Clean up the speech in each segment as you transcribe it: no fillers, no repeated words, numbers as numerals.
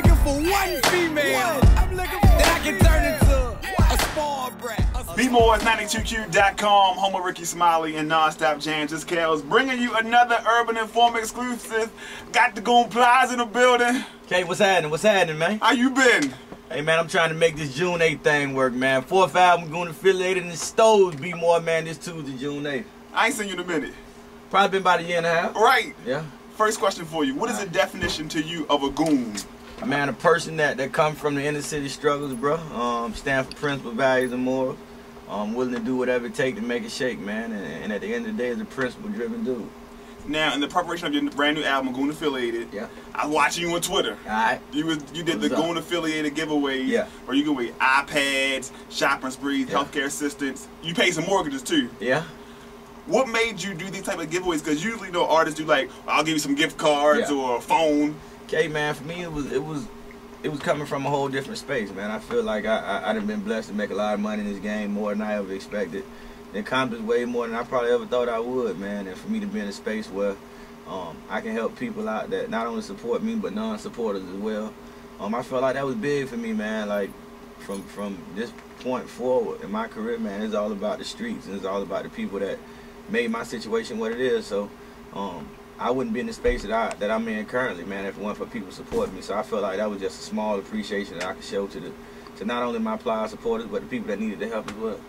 looking for one female that I can turn into a spoiled brat. Be more at 92Q's.com, home of Ricky Smiley and Non-Stop Jams. This Kels bringing you another Urban Informer exclusive. Got the goon Plies in the building. Okay, what's happening? What's happening, man? How you been? Hey, man, I'm trying to make this June 8th thing work, man. 4th album, Goon affiliated in the stores. Be more, man, this Tuesday, June 8th. I ain't seen you in a minute. Probably been about a year and a half. Right. Yeah. First question for you. What is the definition to you of a goon? Man, a person that come from the inner city struggles, bro. Stand for principle, values, and morals. Willing to do whatever it takes to make it shake, man. And at the end of the day, is a principle-driven dude. Now, in the preparation of your brand new album, Goon Affiliated, yeah, I was watching you on Twitter. Alright. You did the Goon Affiliated giveaways, yeah, where you give away iPads, shopping sprees, healthcare assistance. You pay some mortgages too. Yeah. What made you do these type of giveaways? Because usually, you know, artists do like, I'll give you some gift cards or a phone. Okay, man. For me, it was coming from a whole different space, man. I feel like I'd have been blessed to make a lot of money in this game, more than I ever expected. It accomplished way more than I probably ever thought I would, man. And for me to be in a space where I can help people out that not only support me but non-supporters as well, I felt like that was big for me, man. Like from this point forward in my career, man, it's all about the streets and it's all about the people that made my situation what it is. So I wouldn't be in the space that I'm in currently, man, if it weren't for people supporting me. So I felt like that was just a small appreciation that I could show to not only my Plies supporters but the people that needed the help as well.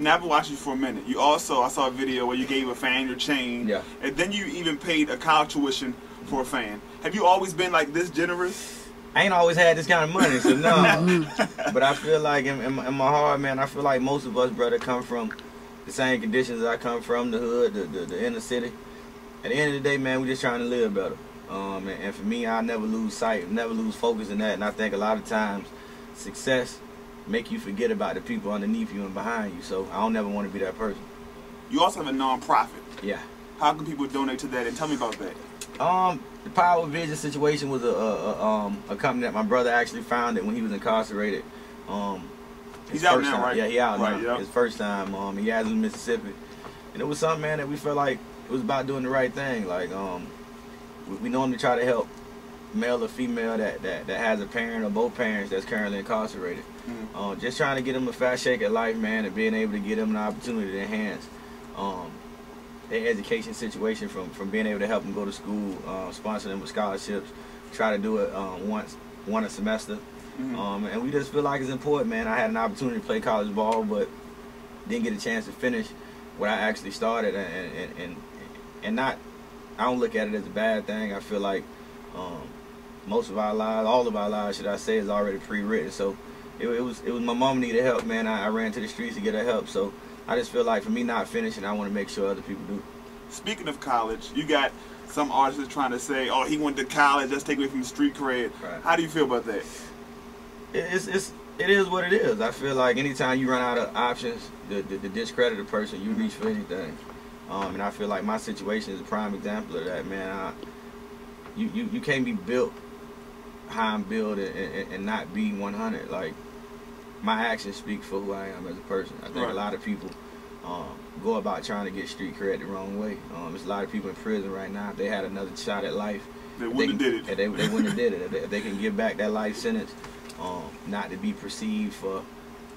Now, I've been watching you for a minute. You also, I saw a video where you gave a fan your chain. Yeah. And then you even paid a college tuition for a fan. Have you always been like this generous? I ain't always had this kind of money, so no. But I feel like in my heart, man, I feel like most of us, brother, come from the same conditions I come from, the hood, the inner city. At the end of the day, man, we just trying to live better. And for me, I never lose sight, never lose focus in that. And I think a lot of times success make you forget about the people underneath you and behind you. So I don't never want to be that person. You also have a non-profit. Yeah. How can people donate to that? And tell me about that. The Power Vision situation was a company that my brother actually founded when he was incarcerated. He's out now, right? Yeah, he out now. Yep. His first time. He Yazoo, Mississippi. And it was something, man, that we felt like it was about doing the right thing. Like, we normally try to help male or female that has a parent or both parents that's currently incarcerated. Just trying to get them a fast shake at life, man, and being able to give them an opportunity to enhance their education situation from being able to help them go to school, sponsor them with scholarships, try to do it one a semester. And we just feel like it's important, man. I had an opportunity to play college ball, but didn't get a chance to finish what I actually started, and not, I don't look at it as a bad thing. I feel like most of our lives, all of our lives, should I say, is already pre-written. So it was my mom needed help, man. I ran to the streets to get her help. So I just feel like for me not finishing, I want to make sure other people do. Speaking of college, you got some artists trying to say, oh, he went to college, let's take away from the street cred. Right. How do you feel about that? It is what it is. I feel like anytime you run out of options to discredit a person, you reach for anything. And I feel like my situation is a prime example of that, man. You can't be built how I'm built and not be 100. Like, my actions speak for who I am as a person. I think a lot of people go about trying to get street cred the wrong way. There's a lot of people in prison right now. If they had another shot at life, they wouldn't have did it. They wouldn't have did it. If they can give back that life sentence, not to be perceived for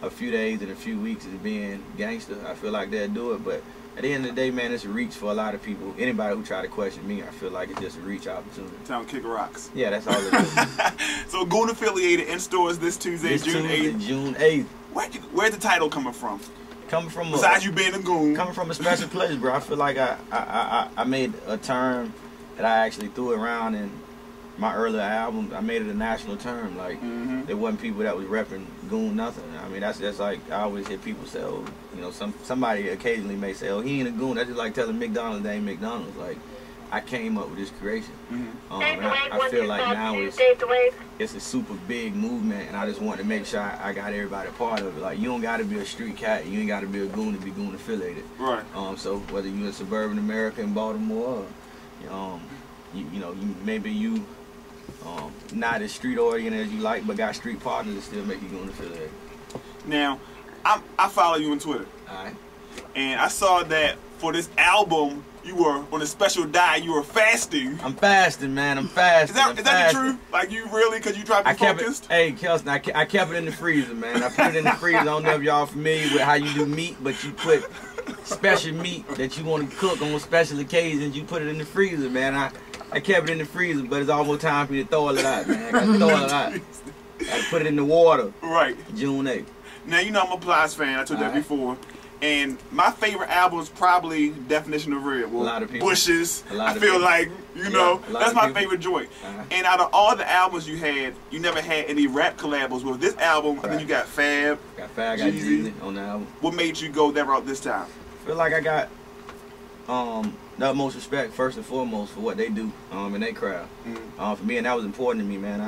a few days and a few weeks as being gangster, I feel like they'll do it. But at the end of the day, man, it's a reach for a lot of people. Anybody who try to question me, I feel like it's just a reach opportunity. Town kick rocks. Yeah, that's all it is. So Goon Affiliated in stores this Tuesday, June 8th. June 8th. Where's the title coming from? Besides you being a goon. Coming from a special place, bro. I feel like I made a term that I actually threw around in my earlier albums. I made it a national term. Like, there wasn't people that was repping goon nothing. I mean, that's like, I always hear people say, oh, you know, somebody occasionally may say, oh, he ain't a goon. That's just like telling McDonald's they ain't McDonald's. Like, I came up with this creation. And I feel like now it's a super big movement, and I just want to make sure I got everybody a part of it. Like, you don't got to be a street cat, you ain't got to be a goon to be goon affiliated. Right. So whether you in suburban America in Baltimore, or, maybe you not as street oriented as you like, but got street partners that still make you goon affiliated. Now, I follow you on Twitter. All right. And I saw that for this album, you were on a special diet. You were fasting. I'm fasting, man. I'm fasting. Is that the truth? Like, you really, because you try to be focused? Hey, Kelson, I kept it in the freezer, man. I put it in the freezer. I don't know if y'all familiar with how you do meat, but you put special meat that you want to cook on special occasions. You put it in the freezer, man. I kept it in the freezer, but it's almost time for me to throw it out, man. I got to throw it out. I put it in the water. Right. June 8th. Now, you know I'm a Plies fan. I told that before. And my favorite album is probably Definition of Real. Well, a lot of people. Bushes. I feel like, you know, that's my people. favorite joint. And out of all the albums you had, you never had any rap collabs. With this album, I think you got Fab. Got Jeezy on the album. What made you go that route this time? I feel like I got the utmost respect, first and foremost, for what they do in their craft. For me, and that was important to me, man.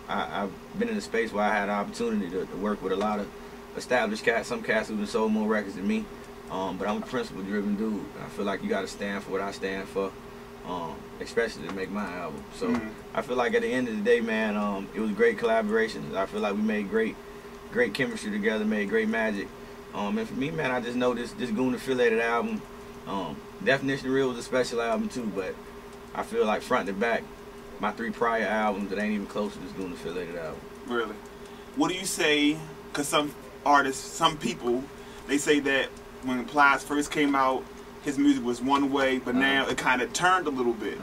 I've been in a space where I had an opportunity to work with a lot of established cats, some cats who've sold more records than me, but I'm a principle-driven dude. I feel like you got to stand for what I stand for, especially to make my album. So I feel like at the end of the day, man, it was great collaborations. I feel like we made great chemistry together, made great magic. And for me, man, I just know this Goon affiliated album, Definition of Real was a special album too, but I feel like front to back, my 3 prior albums that ain't even close to this Goon affiliated album. Really? What do you say? Because some artists, some people, they say that when Plies first came out, his music was one way, but now it kind of turned a little bit.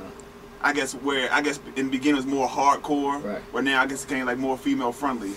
I guess in the beginning it was more hardcore, where now I guess it became like more female friendly.